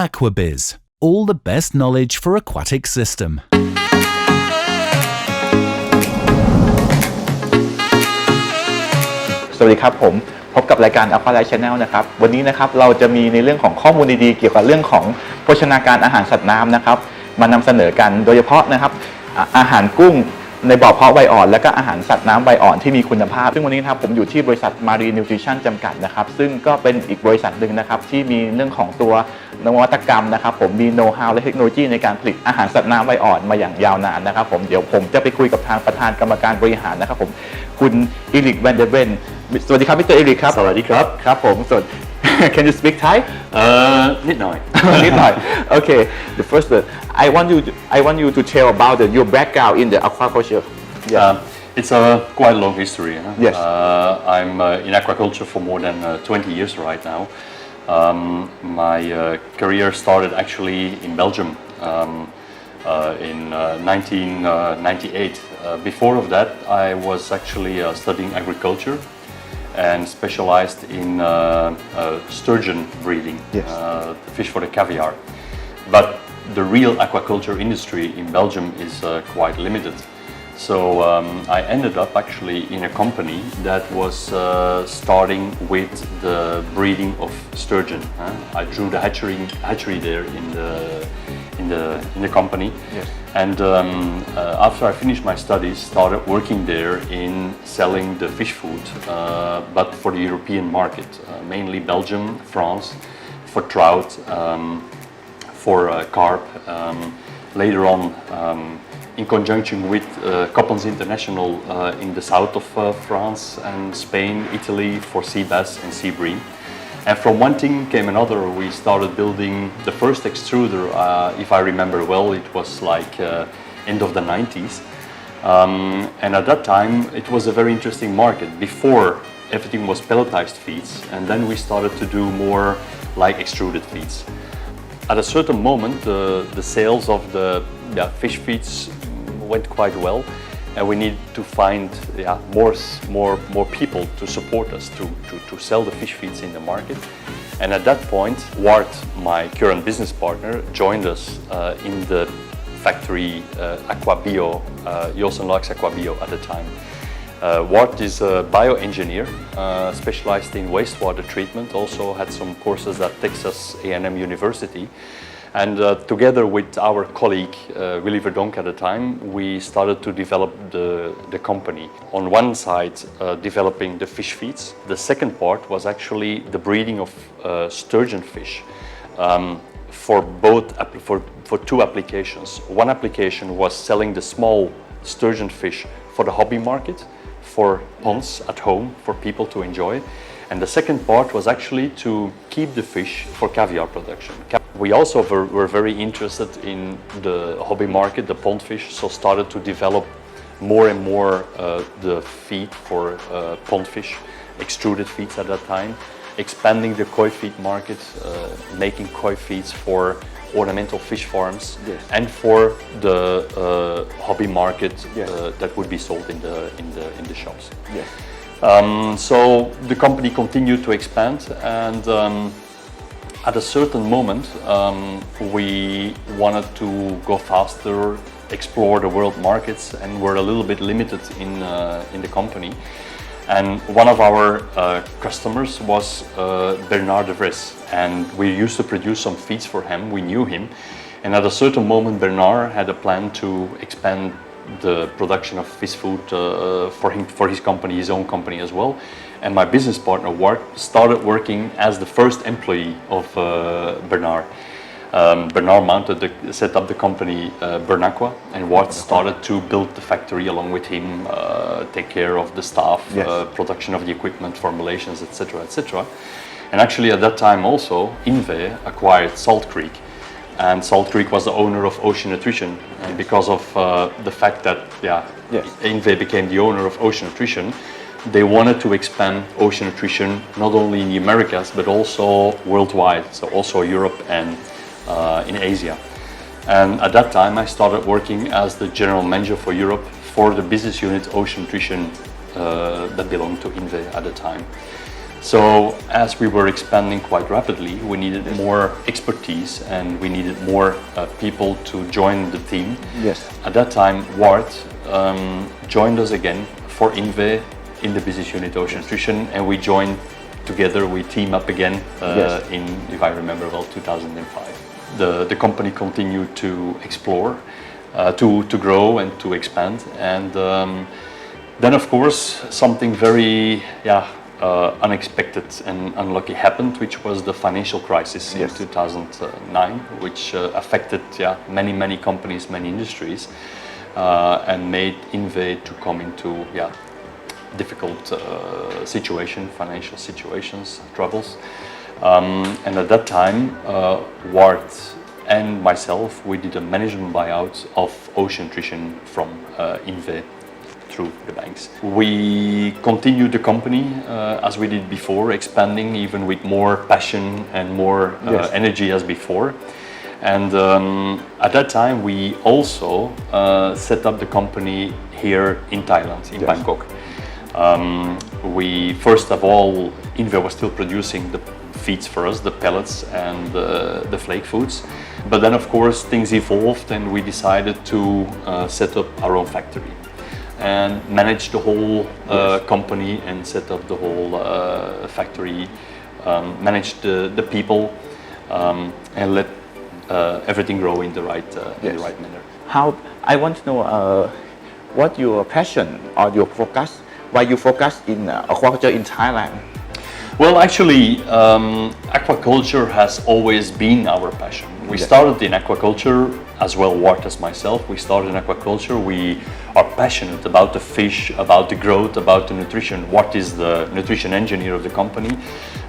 AQUABiz, all the best knowledge for aquatic system. สวัสดีครับผมพบกับรายการ AQUA Channel นะครับวันนี้นะครับเราจะมีในเรื่องของข้อมูลดีๆเกี่ยวกับเรื่องของโภชนาการอาหารสัตว์น้ำนะครับมานำเสนอกันโดยเฉพาะนะครับอาหารกุ้งในบ่อเพาะใบอ่อนและก็อาหารสัตว์น้ำใบอ่อนที่มีคุณภาพซึ่งวันนี้นะครับผมอยู่ที่บริษัท Marine Nutrition จำกัดนะครับซึ่งก็เป็นอีกบริษัทหนึ่งนะครับที่มีเรื่องของตัวนวัตกรรมนะครับผมมีโน้ตฮาวและเทคโนโลยีในการผลิตอาหารสัตว์น้ำใบอ่อนมาอย่างยาวนานนะครับผมเดี๋ยวผมจะไปคุยกับทางประธานกรรมการบริหารนะครับผมคุณอิริกแวนเดเบนสวัสดีครับมิสเตอร์อิริกครับสวัสดีครับครับผมสวัสดี Can you speak Thai นิดหน่อย นิดหน่อย Okay the first I want you to tell about your background in the aquaculture It's a quite long history. Yes. I'm in aquaculture for more than 20 years right now. My career started actually in Belgium in 1998. Before of that, I was actually studying agriculture and specialized in sturgeon breeding, yes. Fish for the caviar. But the real aquaculture industry in Belgium is quite limited. So I ended up actually in a company that was starting with the breeding of sturgeon. I drew the hatchery there in the company, yes. And after I finished my studies, started working there in selling the fish food, but for the European market, mainly Belgium, France, for trout, for carp. Later on. In conjunction with Couples International in the south of France and Spain, Italy for sea bass and sea bream. And from one thing came another. We started building the first extruder. If I remember well, it was like end of the 90s. And at that time, it was a very interesting market. Before, everything was pelletized feeds, and then we started to do more like extruded feeds. At a certain moment, the sales of the fish feeds went quite well, and we need to find more people to support us to sell the fish feeds in the market. And at that point, Wart, my current business partner, joined us in the factory AquaBio, Josen Lux AquaBio at the time. Wart is a bioengineer, specialized in wastewater treatment, also had some courses at Texas A&M University. And together with our colleague, Willy Verdonk at the time, we started to develop the company. On one side, developing the fish feeds. The second part was actually the breeding of sturgeon fish for two applications. One application was selling the small sturgeon fish for the hobby market, for ponds at home, for people to enjoy. And the second part was actually to keep the fish for caviar production. We also were very interested in the hobby market, the pond fish, so started to develop more and more the feed for pond fish, extruded feeds at that time, expanding the koi feed market, making koi feeds for ornamental fish farms, yes. And for the hobby market, yes. That would be sold in the shops. Yes. So the company continued to expand, and at a certain moment we wanted to go faster, explore the world markets, and were a little bit limited in the company. And one of our customers was Bernard de Vries, and we used to produce some feeds for him. We knew him, and at a certain moment Bernard had a plan to expand the production of fish food for his company, his own company as well. And my business partner Wart started working as the first employee of Bernard. Bernard set up the company AQUA, and Wart started to build the factory along with him, take care of the staff, yes. Production of the equipment, formulations, etc., etc. And actually at that time also, INVE acquired Salt Creek. And Salt Creek was the owner of Ocean Nutrition, and because of the fact that yes. INVE became the owner of Ocean Nutrition, they wanted to expand Ocean Nutrition not only in the Americas but also worldwide, so also Europe and in Asia. And at that time I started working as the general manager for Europe for the business unit Ocean Nutrition that belonged to INVE at the time. So as we were expanding quite rapidly, we needed more expertise and we needed more people to join the team. Yes. At that time, Wart joined us again for INVE in the business unit Ocean Nutrition, and we joined together, we team up again in, if I remember well, 2005. The company continued to explore, to grow and to expand, and then of course something very unexpected and unlucky happened, which was the financial crisis in 2009, which affected many companies, many industries, and made INVE to come into difficult situation, financial situations, troubles. And at that time, Wart and myself, we did a management buyout of Ocean Nutrition from INVE through the banks. We continued the company as we did before, expanding even with more passion and more energy as before. And at that time, we also set up the company here in Thailand, in Bangkok. We first of all, INVE was still producing the feeds for us, the pellets and the flake foods. But then of course things evolved and we decided to set up our own factory and manage the whole company and set up the whole factory, manage the people and let everything grow in the right manner. How, I want to know what your passion or your focus, why you focus in aquaculture in Thailand? Well, actually, aquaculture has always been our passion. We started in aquaculture as well, Wart as myself. We started in aquaculture. We are passionate about the fish, about the growth, about the nutrition. Wart is the nutrition engineer of the company.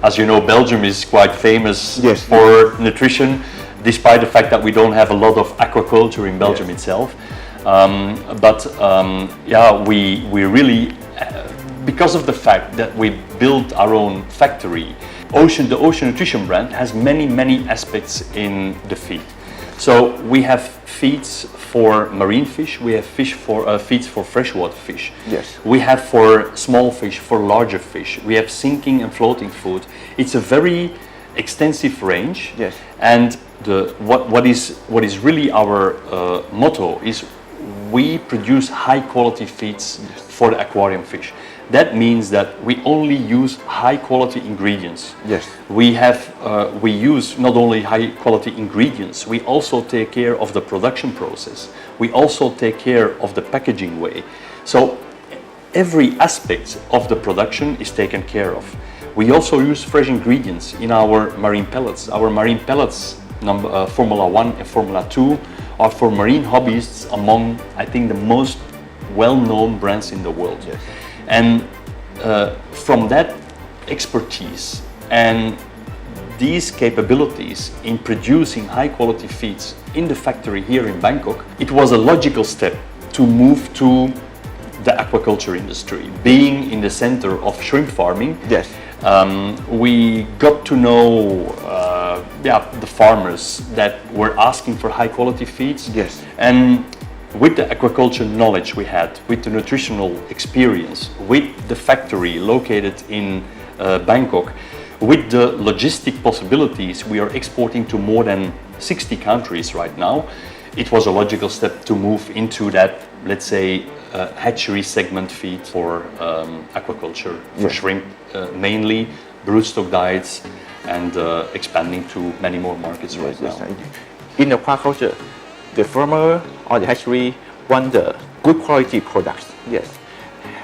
As you know, Belgium is quite famous for nutrition, despite the fact that we don't have a lot of aquaculture in Belgium itself. We really, because of the fact that we built our own factory, the Ocean Nutrition brand has many aspects in the feed. So we have feeds for marine fish, we have feeds for freshwater fish. Yes. We have for small fish, for larger fish. We have sinking and floating food. It's a very extensive range. Yes. And what is really our motto is we produce high quality feeds for the aquarium fish. That means that we only use high quality ingredients. Yes. We use not only high quality ingredients, we also take care of the production process. We also take care of the packaging way. So every aspect of the production is taken care of. We also use fresh ingredients in our marine pellets. Our marine pellets, Formula 1 and Formula 2, are for marine hobbyists among, I think, the most well-known brands in the world. Yes. And from that expertise and these capabilities in producing high-quality feeds in the factory here in Bangkok, it was a logical step to move to the aquaculture industry. Being in the center of shrimp farming, yes. We got to know the farmers that were asking for high quality feeds. Yes. And with the aquaculture knowledge we had, with the nutritional experience, with the factory located in Bangkok, with the logistic possibilities, we are exporting to more than 60 countries right now. It was a logical step to move into that, let's say, hatchery segment feed for aquaculture, for shrimp mainly, broodstock diets, and expanding to many more markets right now. In aquaculture, the farmer or the hatchery want the good quality products. Yes.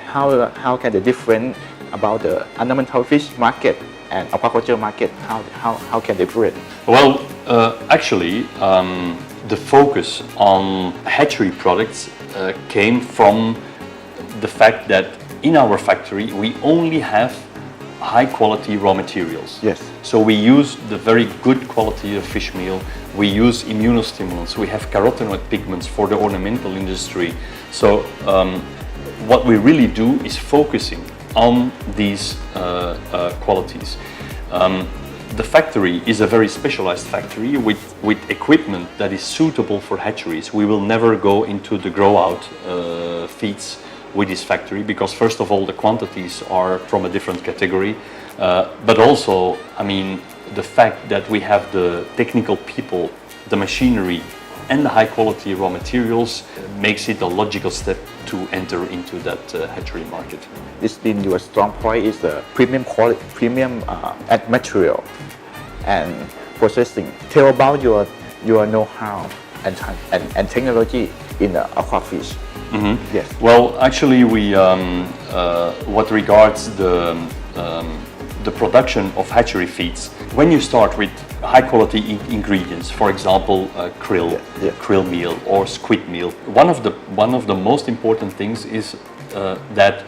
How can the difference about the ornamental fish market and aquaculture market? How can they different? Well, actually, the focus on hatchery products came from the fact that in our factory we only have high quality raw materials. Yes. So we use the very good quality of fish meal. We use immunostimulants. We have carotenoid pigments for the ornamental industry. So what we really do is focusing on these qualities. The factory is a very specialized factory with equipment that is suitable for hatcheries. We will never go into the grow-out feeds with this factory because first of all the quantities are from a different category. But also, I mean, the fact that we have the technical people, the machinery, and the high quality raw materials makes it a logical step to enter into that hatchery market. It's been your strong point is the premium quality, premium at material and processing. Tell about your know-how and technology in the aquafish. Yes. Well, actually, we what regards the production of hatchery feeds, when you start with high quality ingredients, for example, krill meal or squid meal, one of the most important things is that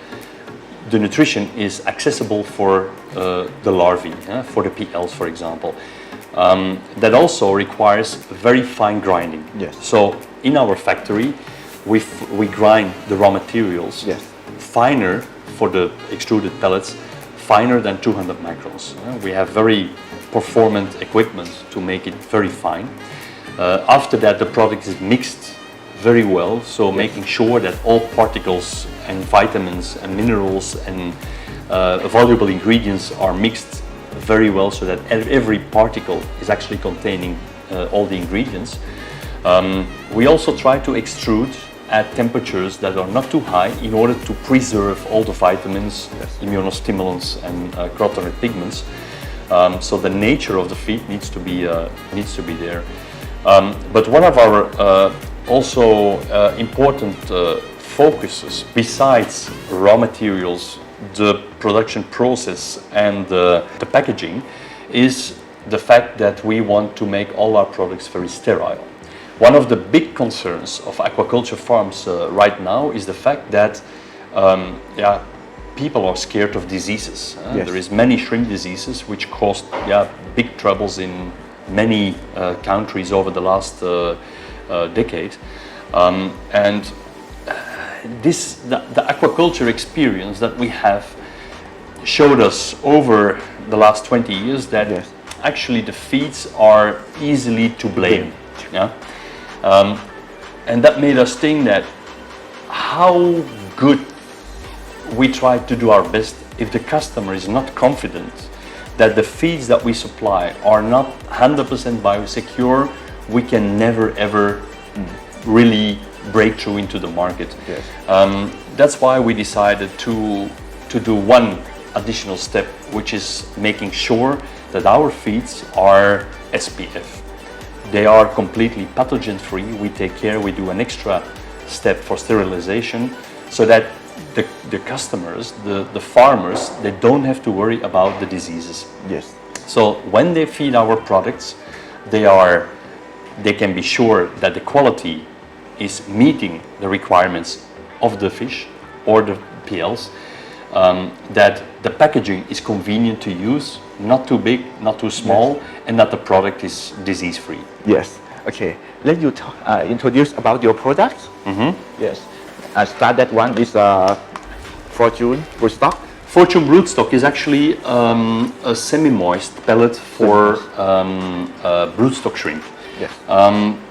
the nutrition is accessible for the larvae, for the PLs, for example. That also requires very fine grinding. Yes. So in our factory, we grind the raw materials finer for the extruded pellets, finer than 200 microns. We have very performant equipment to make it very fine. After that, the product is mixed very well, so making sure that all particles and vitamins and minerals and valuable ingredients are mixed very well, so that every particle is actually containing all the ingredients. We also try to extrude at temperatures that are not too high in order to preserve all the vitamins, immunostimulants, and carotenoid pigments. So the nature of the feed needs to be there. But one of our also important focuses, besides raw materials, the production process, and the packaging, is the fact that we want to make all our products very sterile. One of the big concerns of aquaculture farms right now is the fact that people are scared of diseases. There is many shrimp diseases which caused big troubles in many countries over the last decade, and the aquaculture experience that we have showed us over the last 20 years that actually the feeds are easily to blame. And that made us think that how good we try to do our best if the customer is not confident that the feeds that we supply are not 100% biosecure, we can never ever really break through into the market. That's why we decided to do one additional step, which is making sure that our feeds are SPF. They are completely pathogen free. We take care, we do an extra step for sterilization so that the customers, the farmers, they don't have to worry about the diseases. So when they feed our products, they can be sure that the quality is meeting the requirements of the fish or the PLs, that the packaging is convenient to use, not too big, not too small, and that the product is disease free. Okay. Let you introduce about your products. Start that one is Fortune broodstock. Fortune broodstock is actually a semi-moist pellet for broodstock shrimp.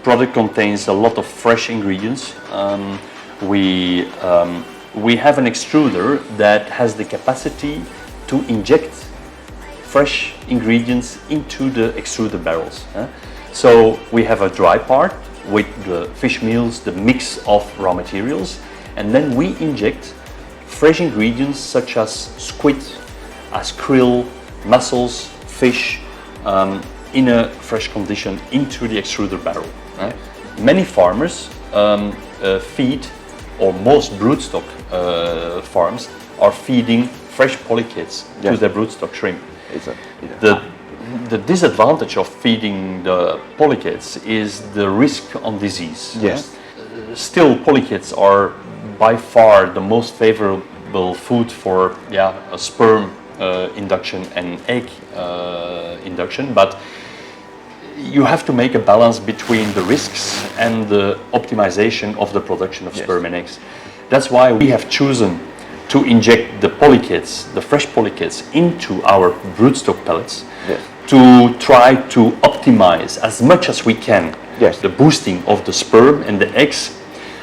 Product contains a lot of fresh ingredients. We have an extruder that has the capacity to inject fresh ingredients into the extruder barrels. So we have a dry part with the fish meals, the mix of raw materials, and then we inject fresh ingredients such as squid, as krill, mussels, fish, in a fresh condition into the extruder barrel. Many farmers feed, or most broodstock farms are feeding fresh polychaetes to their broodstock shrimp. The disadvantage of feeding the polychaetes is the risk on disease. Still, polychaetes are by far the most favorable food for a sperm induction and egg induction, but you have to make a balance between the risks and the optimization of the production of sperm and eggs. That's why we have chosen to inject the polychaetes, the fresh polychaetes, into our broodstock pellets to try to optimize as much as we can the boosting of the sperm and the eggs.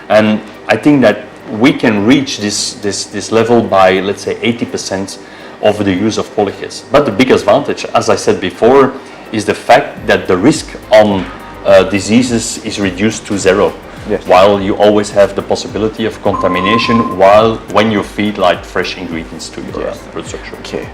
And I think that we can reach this level by, let's say, 80% of the use of polychaetes. But the big advantage, as I said before, is the fact that the risk on diseases is reduced to zero. Yes. While you always have the possibility of contamination when you feed like fresh ingredients to your food structure. Okay.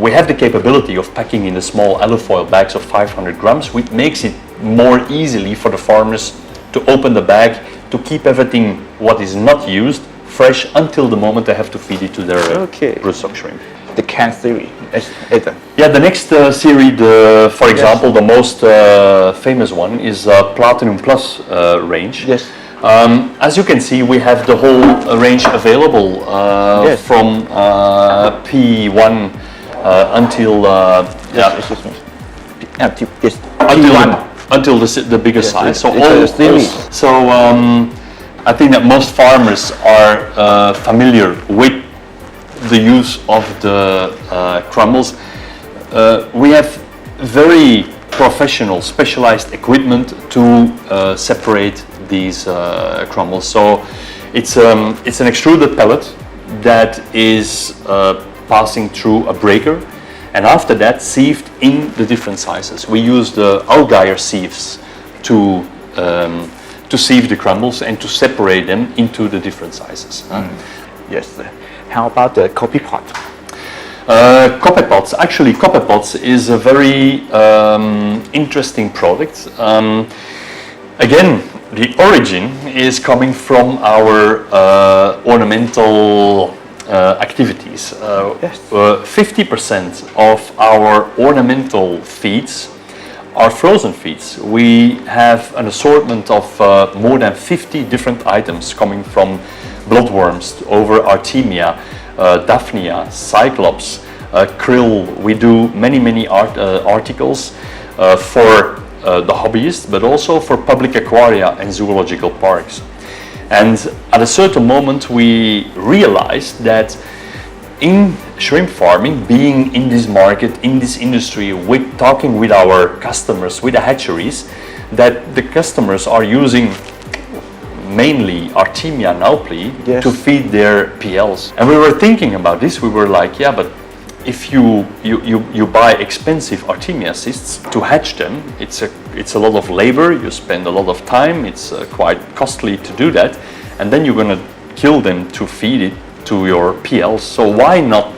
We have the capability of packing in the small alufoil bags of 500 grams, which makes it more easily for the farmers to open the bag, to keep everything what is not used fresh until the moment they have to feed it to their broodstock shrimp. The can series. Yeah, the next series, for example, the most famous one is Platinum Plus range. Yes. As you can see, we have the whole range available from P1 until Excuse me. P1. Until the bigger size. So it's I think that most farmers are familiar with the use of the crumbles. We have very professional, specialized equipment to separate these crumbles. So it's an extruded pellet that is passing through a breaker, and after that sieved in the different sizes. We use the Allgaier sieves to sieve the crumbles and to separate them into the different sizes. Yes. How about the coffee pot? Copper pots. Actually, copper pots is a very interesting product. Again, the origin is coming from our ornamental activities. 50% of our ornamental feeds are frozen feeds. We have an assortment of more than 50 different items coming from bloodworms over Artemia, Daphnia, Cyclops, krill. We do many articles for the hobbyists, but also for public aquaria and zoological parks. And at a certain moment we realized that in shrimp farming, being in this market, in this industry, talking with our customers, with the hatcheries, that the customers are using mainly Artemia naupli to feed their PLs. And we were thinking about this. We were like, yeah, but if you buy expensive Artemia cysts to hatch them, it's a lot of labor. You spend a lot of time. It's quite costly to do that, and then you're gonna kill them to feed it to your PLs. So why not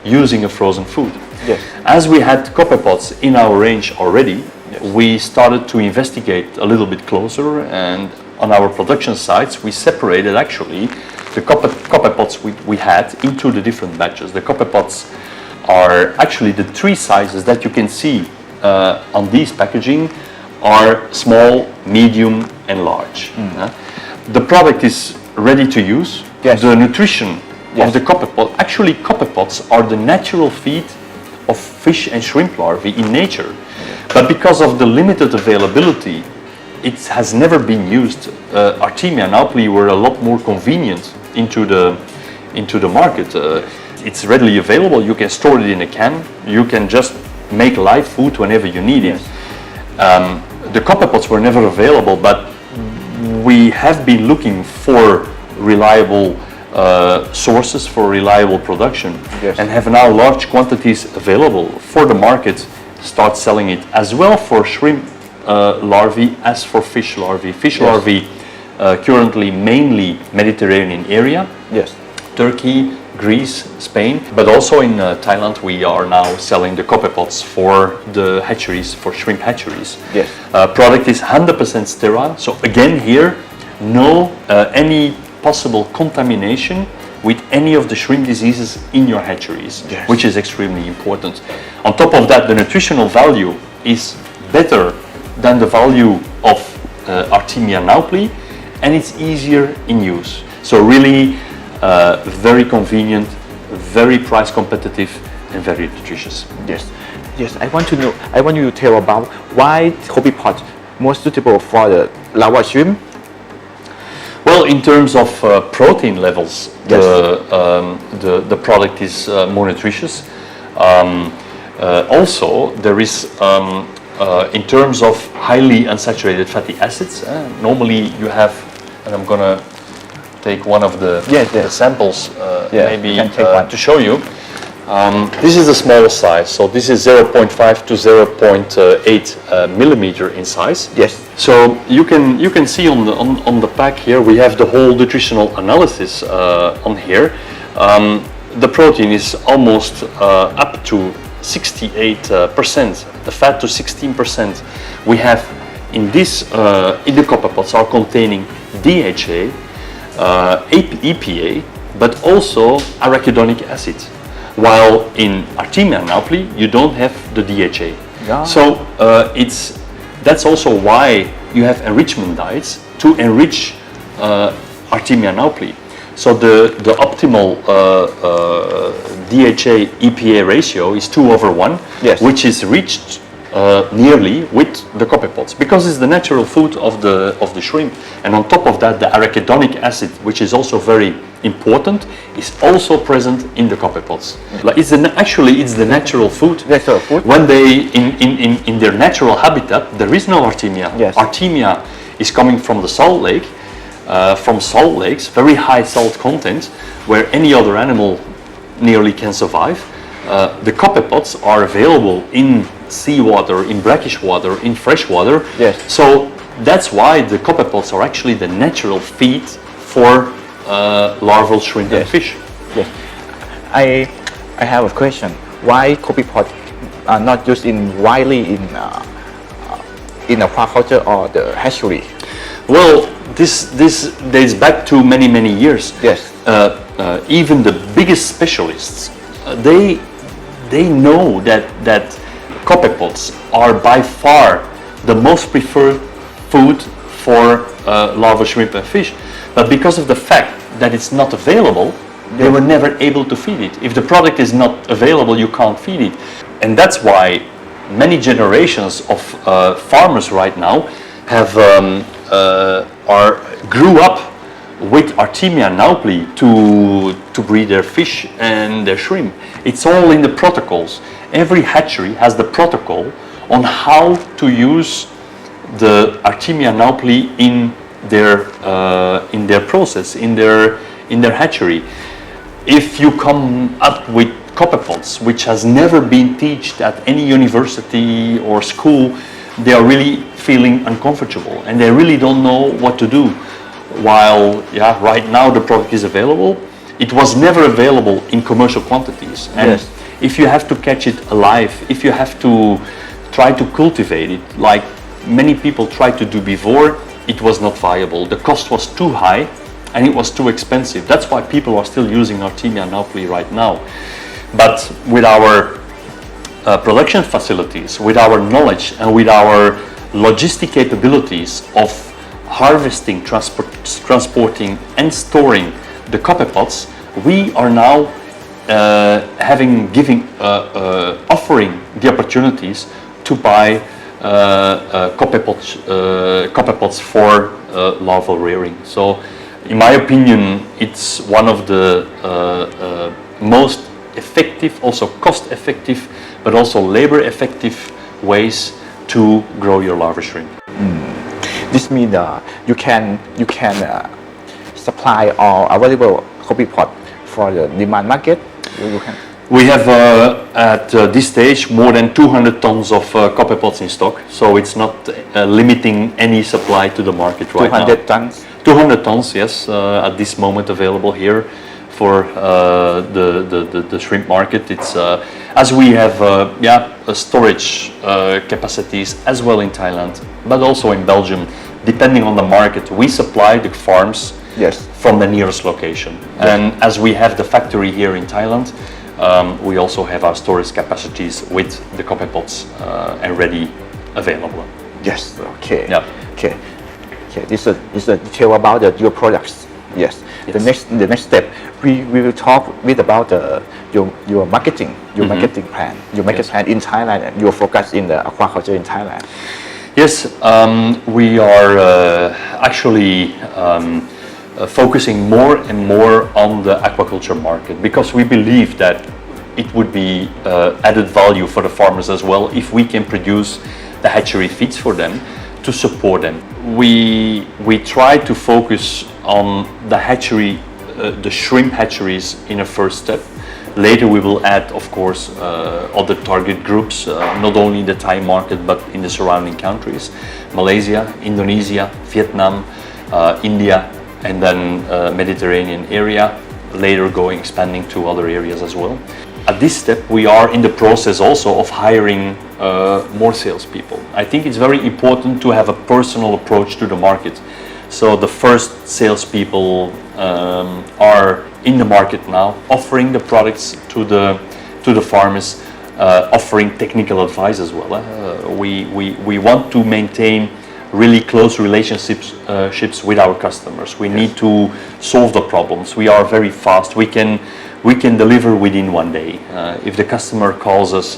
using a frozen food? Yes. As we had copper pots in our range already, we started to investigate a little bit closer, and on our production sites, we separated actually the copper pots we had into the different batches. The copper pots are actually the three sizes that you can see on these packaging are small, medium, and large. The product is ready to use. The nutrition of the copper pot, actually copper pots are the natural feed of fish and shrimp larvae in nature. But because of the limited availability, it has never been used. Artemia naupli were a lot more convenient into the market. It's readily available. You can store it in a can. You can just make live food whenever you need it. The copper pots were never available, but we have been looking for reliable sources for reliable production, and have now large quantities available for the market. Start selling it as well for shrimp larvae as for fish larvae. Fish larvae currently mainly Mediterranean area. Turkey, Greece, Spain, but also in Thailand we are now selling the copper pots for the hatcheries, for shrimp hatcheries. Product is 100% sterile. So again here, no any possible contamination with any of the shrimp diseases in your hatcheries, which is extremely important. On top of that, the nutritional value is better than the value of Artemia naupli, and it's easier in use. So really very convenient, very price competitive, and very nutritious. Yes, I want you to tell about why coffee pot more suitable for the larva shrimp. Well, in terms of protein levels, the product is more nutritious. Also, there is in terms of highly unsaturated fatty acids. Normally, you have, and I'm gonna take one of the samples, maybe to show you. This is the smallest size, so this is 0.5 to 0.8 millimeter in size. Yes. So you can see on the pack here we have the whole nutritional analysis on here. The protein is almost up to 68%. The fat to 16%. We have in this in the copper pots are containing DHA, EPA, but also arachidonic acid. While in Artemia naupli you don't have the DHA. Yeah. So that's also why you have enrichment diets to enrich Artemia naupli. So the optimal DHA EPA ratio is 2:1, Yes. which is reached nearly with the copepods because it's the natural food of the shrimp. And on top of that, the arachidonic acid, which is also very important, is also present in the copepods. Like actually it's the natural food. Natural food. When they in their natural habitat, there is no Artemia. Yes. Artemia is coming from the salt lake. From salt lakes, very high salt content, where any other animal nearly can survive. The copepods are available in seawater, in brackish water, in fresh water. Yes. So that's why the copepods are actually the natural feed for larval shrimp and fish. Yes. I have a question. Why copepod are not used widely in aquaculture or the hatchery? Well, this dates back to many years. Yes. Even the biggest specialists, they know that copepods are by far the most preferred food for larval shrimp and fish. But because of the fact that it's not available, they were never able to feed it. If the product is not available, you can't feed it. And that's why many generations of farmers right now have grew up with Artemia naupli to breed their fish and their shrimp. It's all in the protocols. Every hatchery has the protocol on how to use the Artemia naupli in their process, in their hatchery. If you come up with copepods, which has never been taught at any university or school, they are really feeling uncomfortable and they really don't know what to do. While right now the product is available, it was never available in commercial quantities. And Yes. if you have to catch it alive, if you have to try to cultivate it like many people tried to do before, it was not viable. The cost was too high and it was too expensive. That's why people are still using Artemia naupli right now. But with our production facilities, with our knowledge and with our logistic capabilities of harvesting, transporting and storing the copepods, we are now offering the opportunities to buy copepods for larval rearing. So in my opinion, it's one of the most effective, also cost effective, but also labor effective ways to grow your larva shrimp. This means you can supply all available copepod for the demand market. You can. We have at this stage more than 200 tons of copepods in stock, so it's not limiting any supply to the market right now. 200 tons. 200 tons, yes, at this moment available here for the shrimp market. It's as we have storage capacities as well in Thailand, but also in Belgium. Depending on the market, we supply the farms Yes. from the nearest location. And as we have the factory here in Thailand, we also have our storage capacities with the copepods and ready available. Yes. Okay. Yeah. Okay. Okay. This is a detail about your products. Yes. Yes. The next step, we will talk with about your marketing, marketing plan, your market plan in Thailand, and your focus in the aquaculture in Thailand. Yes, we are actually focusing more and more on the aquaculture market because we believe that it would be added value for the farmers as well if we can produce the hatchery feeds for them to support them. We try to focus on the hatchery, the shrimp hatcheries in a first step Later we will add, of course, other target groups, not only in the Thai market but in the surrounding countries, Malaysia, Indonesia, Vietnam, India, and then Mediterranean area, later expanding to other areas as well. At this step, we are in the process also of hiring more salespeople. I think it's very important to have a personal approach to the market. So the first salespeople are in the market now, offering the products to the farmers, offering technical advice as well. We want to maintain really close relationships with our customers. We need to solve the problems. We are very fast. We can deliver within one day. If the customer calls us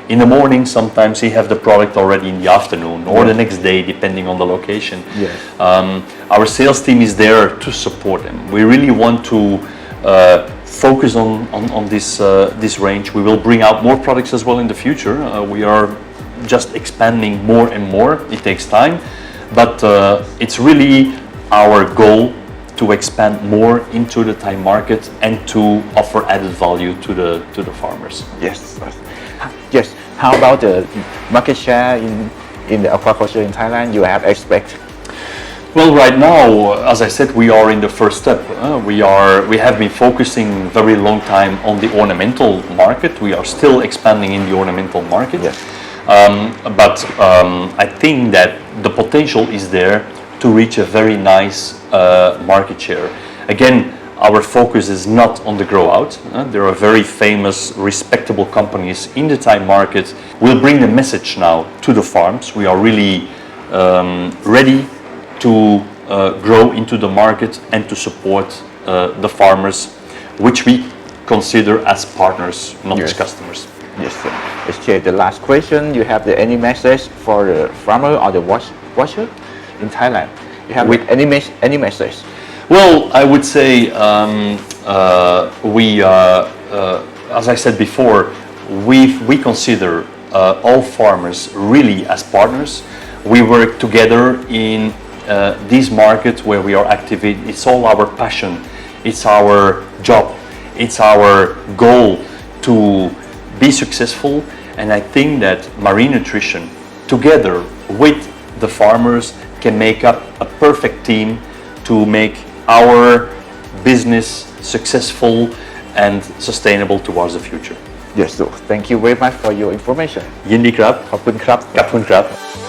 in the morning, sometimes he have the product already in the afternoon or the next day, depending on the location. Yes. Our sales team is there to support them. We really want to focus on this range. We will bring out more products as well in the future. We are just expanding more and more. It takes time, but it's really our goal to expand more into the Thai market and to offer added value to the farmers. Yes. Yes. How about the market share in the aquaculture in Thailand? You have expect? Well, right now, as I said, we are in the first step. We have been focusing very long time on the ornamental market. We are still expanding in the ornamental market. Yes. But I think that the potential is there to reach a very nice market share. Again, our focus is not on the grow out. There are very famous, respectable companies in the Thai market. We'll bring the message now to the farms. We are really ready to grow into the market and to support the farmers, which we consider as partners, not as customers. Yes, sir. Okay, the last question. You have any message for the farmer or the watcher in Thailand? You have any message? Well, I would say as I said before, we consider all farmers really as partners. We work together in these markets where we are active. It's all our passion. It's our job. It's our goal to be successful. And I think that marine nutrition, together with the farmers, can make up a perfect team to make our business successful and sustainable towards the future. Yes, so thank you very much for your information. ยินดีครับ ขอบคุณครับ ขอบคุณครับ